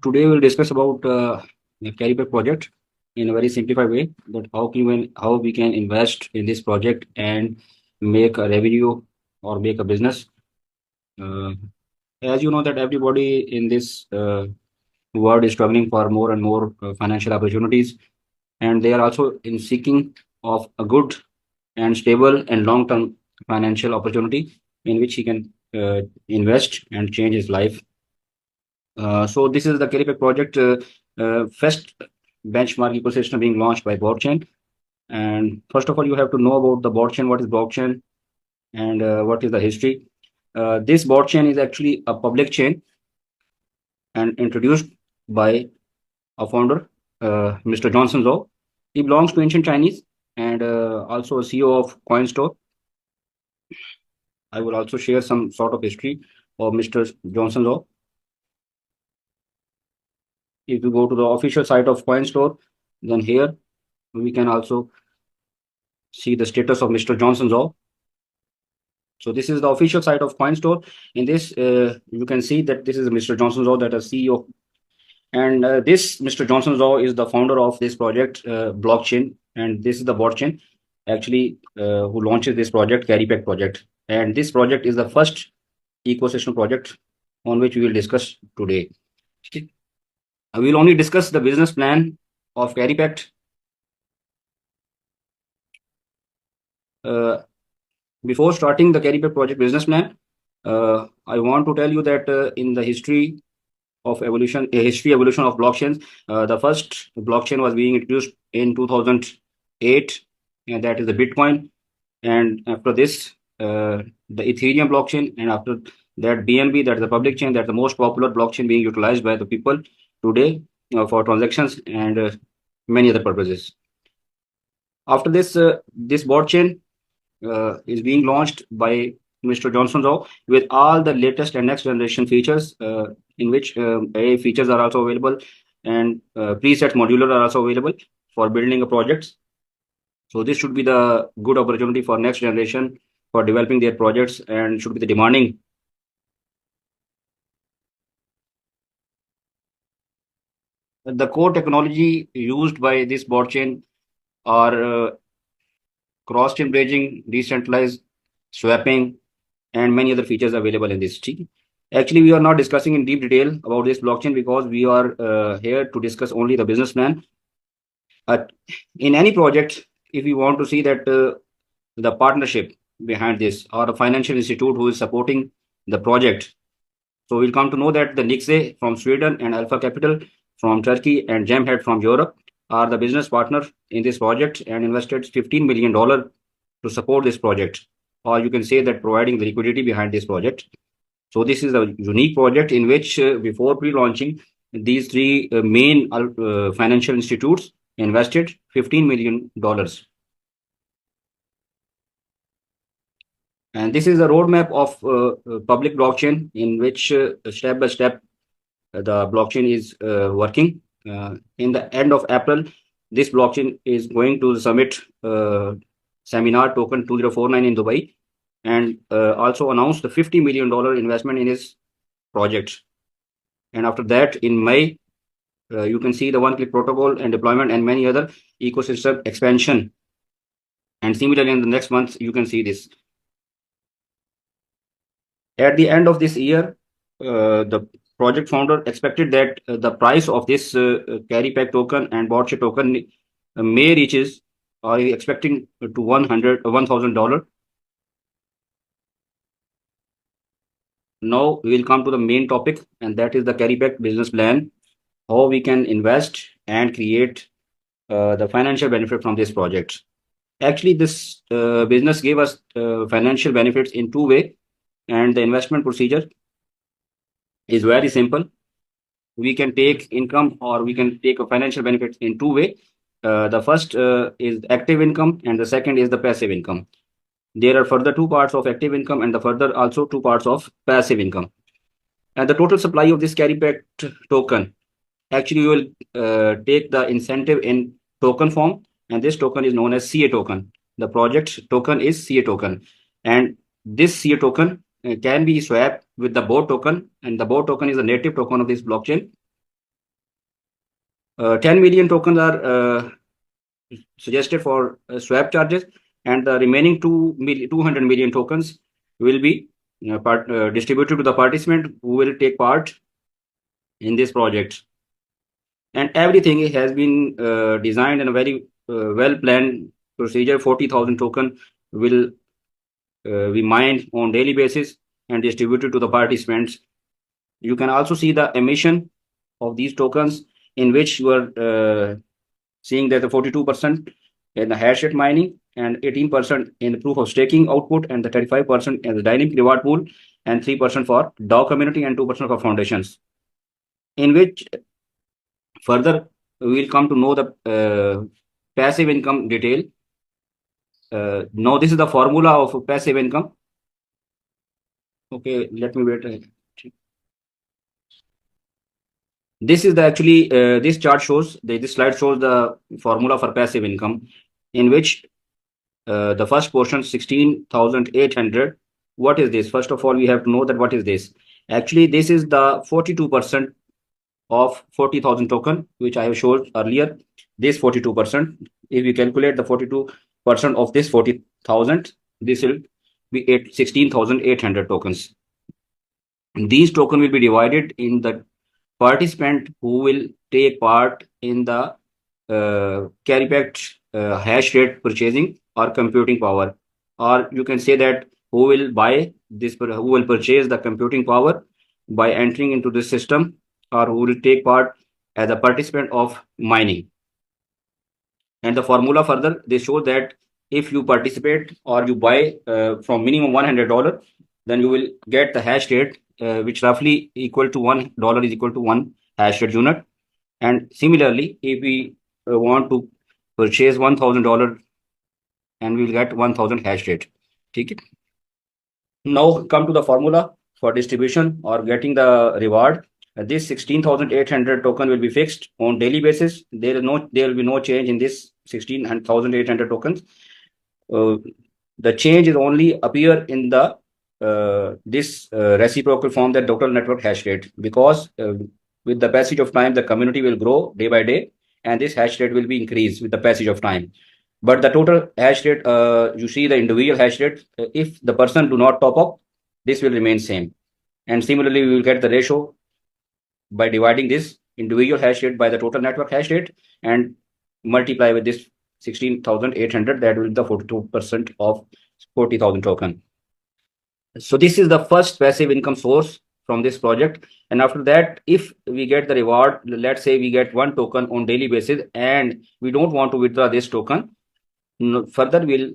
today we'll discuss about the CaryPact project in a very simplified way, that how we can invest in this project and make a revenue or make a business. Uh, as you know that everybody in this world is struggling for more and more financial opportunities, and they are also in seeking of a good and stable and long-term financial opportunity in which he can invest and change his life. So this is the CaryPact project, first benchmark ecosystem being launched by blockchain. And first of all, you have to know about the blockchain, what is blockchain, and what is the history. This blockchain is actually a public chain and introduced by a founder, Mr. Johnson Zhou. He belongs to ancient Chinese and also a CEO of CoinStore. I will also share some sort of history of Mr. Johnson Zhou. If you go to the official site of CoinStore, then here we can also see the status of Mr. Johnson Zhou. So this is the official site of CoinStore. In this, you can see that this is Mr. Johnson Zhou, that is CEO. And this Mr. Johnson Zhou is the founder of this project, blockchain. And this is the blockchain actually who launches this project, CaryPact project. And this project is the first ecosystem project on which we will discuss today. Okay. We will only discuss the business plan of CaryPact. Before starting the CaryPact project business plan, I want to tell you that in the history of evolution of blockchains, the first blockchain was being introduced in 2008, and that is the Bitcoin. And after this, the Ethereum blockchain, and after that BNB, that is the public chain, that's the most popular blockchain being utilized by the people today for transactions and many other purposes. After this, this blockchain is being launched by Mr. Johnson Zhou with all the latest and next generation features, in which AI features are also available, and preset modular are also available for building a project. So this should be the good opportunity for next generation for developing their projects, and should be the demanding. The core technology used by this blockchain are cross-chain bridging, decentralized, swapping, and many other features available in this. Actually, we are not discussing in deep detail about this blockchain because we are here to discuss only the business plan. In any project, if you want to see that the partnership behind this or the financial institute who is supporting the project, so we'll come to know that the Nixe from Sweden and Alpha Capital from Turkey and Gemhead from Europe are the business partner in this project and invested $15 million to support this project, or you can say that providing the liquidity behind this project. So this is a unique project in which before pre-launching, these three main financial institutes invested $15 million. And this is a roadmap of public blockchain in which step by step the blockchain is working. In the end of April, this blockchain is going to the summit seminar token 2049 in Dubai, and also announced the $50 million investment in his project. And after that, in May, you can see the one-click protocol and deployment and many other ecosystem expansion. And similarly, in the next month, you can see this. At the end of this year, the project founder expected that the price of this CaryPact token and blockchain token may reaches, or expecting to $1,000. Now we will come to the main topic, and that is the CaryPact business plan, how we can invest and create the financial benefit from this project. Actually, this business gave us financial benefits in two ways, and the investment procedure is very simple. We can take income or we can take a financial benefit in two ways. The first is active income, and the second is the passive income. There are further two parts of active income and the further also two parts of passive income. And the total supply of this CaryPact token, actually you will take the incentive in token form, and this token is known as CA token. The project token is CA token, and this CA token can be swapped with the BOT token, and the BOT token is a native token of this blockchain. 10 million tokens are suggested for swap charges, and the remaining 200 million tokens will be distributed to the participant who will take part in this project. And everything has been designed in a very well planned procedure. 40,000 token will be mined on daily basis and distributed to the participants. You can also see the emission of these tokens, in which you are seeing that the 42% in the hash rate mining, and 18% in the proof of staking output, and the 35% in the dynamic reward pool, and 3% for DAO community, and 2% for foundations. In which further we will come to know the passive income detail. Now this is the formula of passive income. Okay, let me wait. This is the actually this chart shows this slide shows the formula for passive income, in which the first portion 16,800. What is this? First of all, we have to know that what is this. Actually, this is the 42% of 40,000 token, which I have showed earlier. This 42%, if we calculate the 42% of this 40,000, this will be 16,800 tokens. These tokens will be divided in the participant who will take part in the CaryPact hash rate purchasing or computing power, or you can say that who will buy this, who will purchase the computing power by entering into this system, or who will take part as a participant of mining. And the formula further, they show that if you participate or you buy from minimum $100, then you will get the hash rate which roughly equal to $1 is equal to 1 hash rate unit. And similarly, if we want to purchase $1,000, and we will get 1,000 hash rate. Okay. Now come to the formula for distribution or getting the reward. This 16,800 token will be fixed on daily basis. There will be no change in this 16,800 tokens. The change is only appear in the this reciprocal form, that total network hash rate, because with the passage of time the community will grow day by day, and this hash rate will be increased with the passage of time. But the total hash rate, you see the individual hash rate, if the person do not top up, this will remain same. And similarly, we will get the ratio by dividing this individual hash rate by the total network hash rate and multiply with this 16,800, that will be the 42% of 40,000 token. So this is the first passive income source from this project. And after that, if we get the reward, let's say we get 1 token on daily basis, and we don't want to withdraw this token, further we'll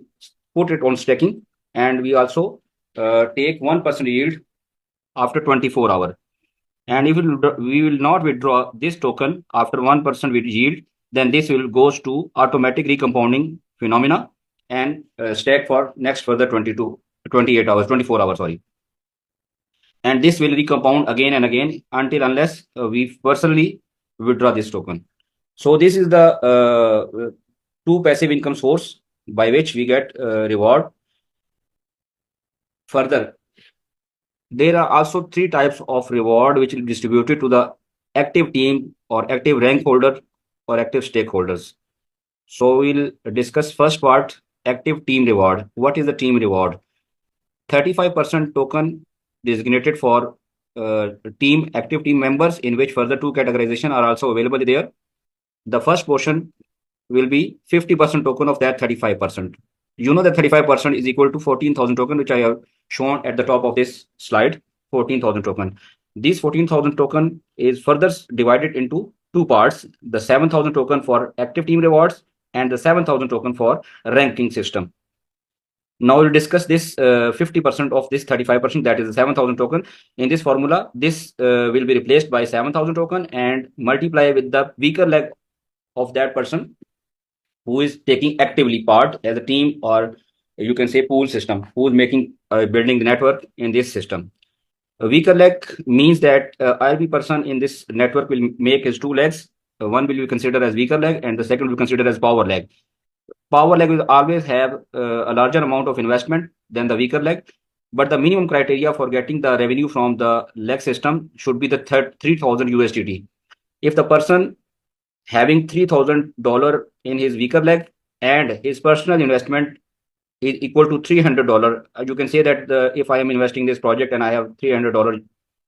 put it on staking, and we also take 1% yield after 24 hours. And if we will not withdraw this token after 1% with yield, then this will goes to automatic recompounding phenomena and stack for next further 24 hours, sorry. And this will recompound again and again unless we personally withdraw this token. So this is the 2 passive income source by which we get reward. Further, there are also 3 types of reward which will be distributed to the active team or active rank holder or active stakeholders. So we'll discuss first part, active team reward. What is the team reward? 35% token designated for active team members, in which further 2 categorization are also available there. The first portion will be 50% token of that 35%. You know that 35% is equal to 14,000 token, which I have shown at the top of this slide, 14,000 token. This 14,000 token is further divided into 2 parts, the 7,000 token for active team rewards and the 7,000 token for ranking system. Now we'll discuss this 50% of this 35%, that is the 7,000 token. In this formula, this will be replaced by 7,000 token and multiply with the weaker leg of that person who is taking actively part as a team, or you can say pool system, who is making building the network in this system. A weaker leg means that every person in this network will make his 2 legs. One will be considered as weaker leg, and the second will be considered as power leg. Power leg will always have a larger amount of investment than the weaker leg, but the minimum criteria for getting the revenue from the leg system should be the 3,000 USDT. If the person having $3,000 in his weaker leg, and his personal investment is equal to $300. You can say that if I am investing this project and I have $300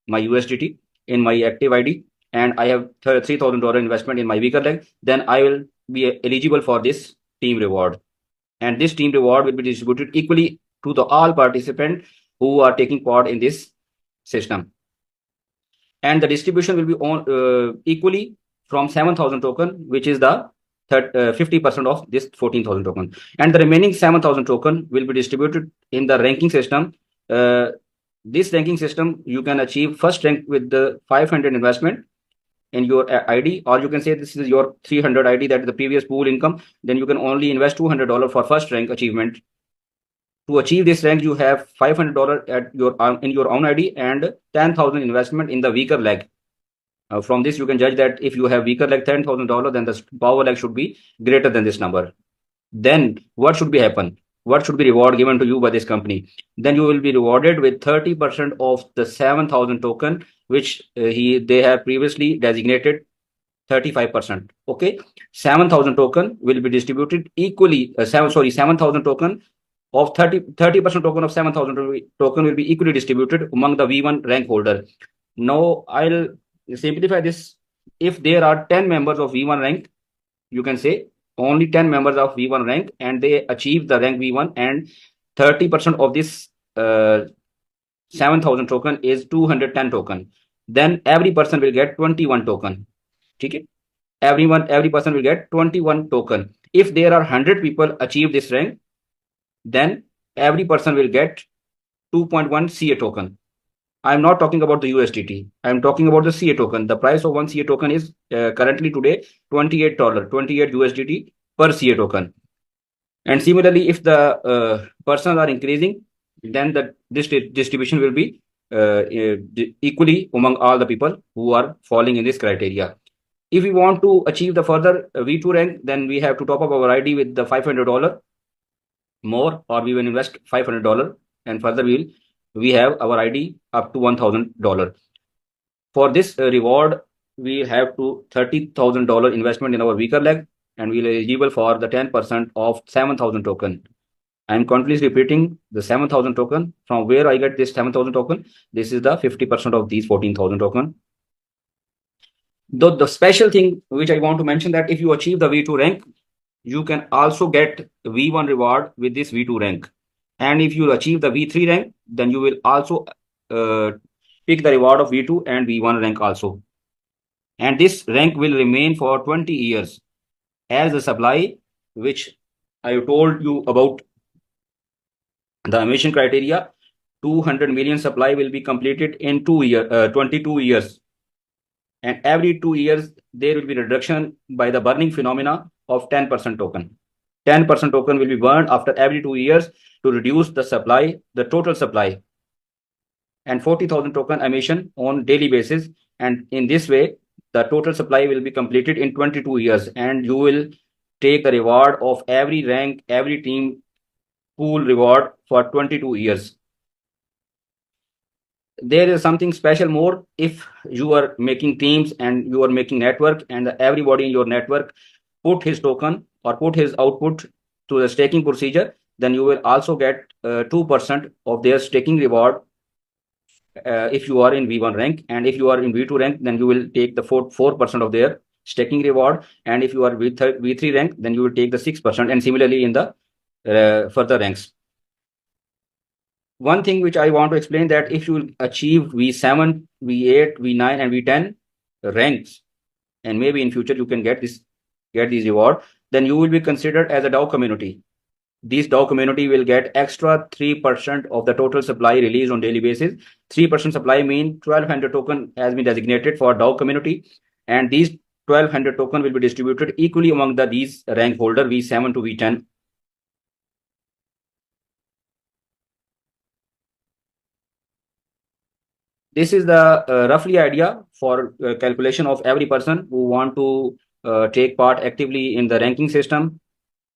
my USDT in my active ID, and I have $3,000 investment in my weaker leg, then I will be eligible for this team reward. And this team reward will be distributed equally to the all participants who are taking part in this system. And the distribution will be on equally from 7,000 token, which is the 50% of this 14,000 token. And the remaining 7,000 token will be distributed in the ranking system. This ranking system, you can achieve first rank with the 500 investment in your ID, or you can say this is your 300 ID, that is the previous pool income. Then you can only invest $200 for first rank achievement. To achieve this rank, you have $500 at your in your own ID and 10,000 investment in the weaker leg. From this, you can judge that if you have weaker leg $10,000, then the power leg should be greater than this number. Then what should be happen? What should be reward given to you by this company? Then you will be rewarded with 30% of the 7,000 token, which they have previously designated 35%. Okay, 7,000 token will be distributed equally. 7,000 token of 30% token of 7,000 token will be equally distributed among the V1 rank holder. Now I'll simplify this. If there are 10 members of V1 rank, you can say only 10 members of V1 rank, and they achieve the rank V1, and 30% of this 7,000 token is 210 token. Then every person will get 21 token. Okay? Every person will get 21 token. If there are 100 people achieve this rank, then every person will get 2.1 CA token. I'm not talking about the USDT. I'm talking about the CA token. The price of one CA token is currently today $28, 28 USDT per CA token. And similarly, if the persons are increasing, then this distribution will be equally among all the people who are falling in this criteria. If we want to achieve the further V2 rank, then we have to top up our ID with the $500 more, or we will invest $500, and further we have our ID up to $1,000. For this reward, we have to $30,000 investment in our weaker leg, and we are eligible for the 10% of 7,000 token. I'm continuously repeating the 7,000 token. From where I get this 7,000 token? This is the 50% of these 14,000 token. Though the special thing which I want to mention, that if you achieve the V2 rank, you can also get V1 reward with this V2 rank. And if you achieve the V3 rank, then you will also pick the reward of V2 and V1 rank also. And this rank will remain for 20 years as the supply, which I told you about the emission criteria. 200 million supply will be completed in 22 years. And every 2 years, there will be reduction by the burning phenomena of 10% token. 10% token will be burned after every 2 years to reduce the supply, the total supply, and 40,000 token emission on daily basis. And in this way, the total supply will be completed in 22 years, and you will take the reward of every rank, every team pool reward for 22 years. There is something special more. If you are making teams and you are making network, and everybody in your network put his token or put his output to the staking procedure, then you will also get 2% of their staking reward if you are in V1 rank. And if you are in V2 rank, then you will take the 4% of their staking reward. And if you are V3 rank, then you will take the 6%, and similarly in the further ranks. One thing which I want to explain, that if you achieve V7, V8, V9, and V10 ranks, and maybe in future you can get these reward, then you will be considered as a DAO community. This DAO community will get extra 3% of the total supply released on daily basis. 3% supply mean 1,200 token has been designated for DAO community, and these 1,200 token will be distributed equally among these rank holder V7 to V10. This is the roughly idea for calculation of every person who want to take part actively in the ranking system.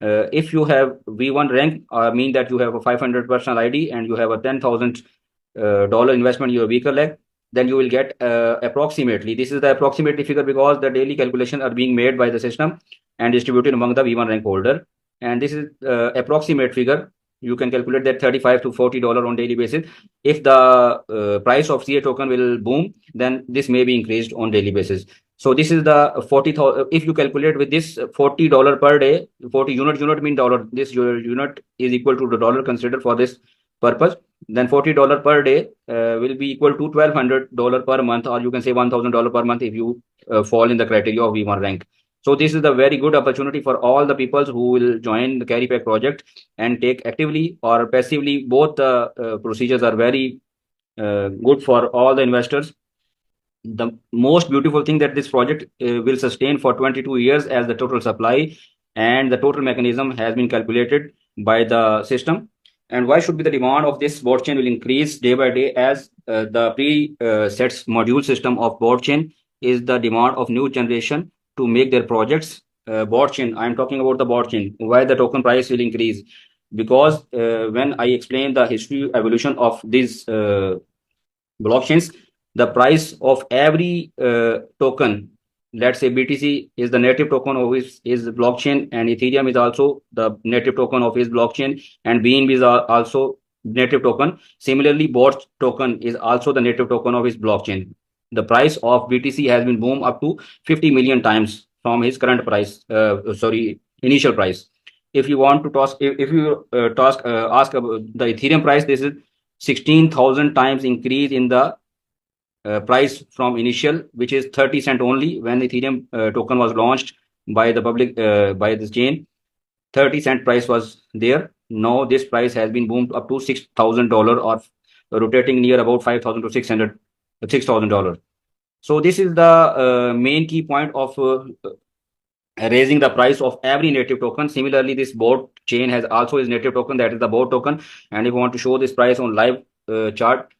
If you have V1 rank, mean that you have a 500 personal ID and you have a $10,000 investment in your weaker leg, then you will get approximately, this is the approximately figure because the daily calculation are being made by the system and distributed among the V1 rank holder. And this is approximate figure. You can calculate that $35 to $40 on daily basis. If the price of CA token will boom, then this may be increased on daily basis. So this is the 40,000. If you calculate with this $40 per day, 40 unit mean dollar. This unit is equal to the dollar considered for this purpose. Then $40 per day will be equal to $1,200 per month, or you can say $1,000 per month if you fall in the criteria of V1 rank. So this is a very good opportunity for all the people who will join the CaryPact project and take actively or passively. Both the procedures are very good for all the investors. The most beautiful thing that this project will sustain for 22 years as the total supply, and the total mechanism has been calculated by the system. And why should be the demand of this bot chain will increase day by day as the pre-sets module system of bot chain is the demand of new generation to make their projects bot chain. I'm talking about the bot chain. Why the token price will increase? Because when I explain the history evolution of these blockchains, the price of every token, let's say BTC is the native token of his blockchain, and Ethereum is also the native token of his blockchain, and BNB is also native token. Similarly, bot token is also the native token of his blockchain. The price of BTC has been boomed up to 50 million times from his current price, initial price. If you want to ask about the Ethereum price, this is 16,000 times increase in the price from initial, which is 30 cent only when Ethereum token was launched by the public by this chain. 30 cent price was there. Now this price has been boomed up to $6,000, or rotating near about 5,000 to $6,000. So this is the main key point of raising the price of every native token. Similarly, this bot chain has also his native token, that is the bot token. And if you want to show this price on live chart,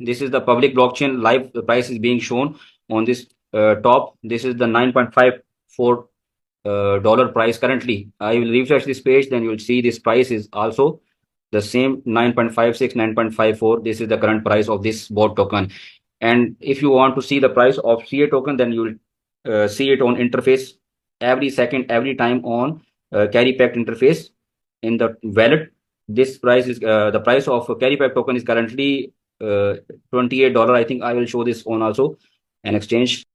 this is the public blockchain live. The price is being shown on this top. This is the $9.54 dollar price currently. I will refresh this page, then you will see this price is also the same 9.56, 9.54. This is the current price of this bot token. And if you want to see the price of CA token, then you will see it on interface every second, every time on CaryPact interface in the wallet. This price is the price of CaryPact token is currently $28. I think I will show this on also an exchange.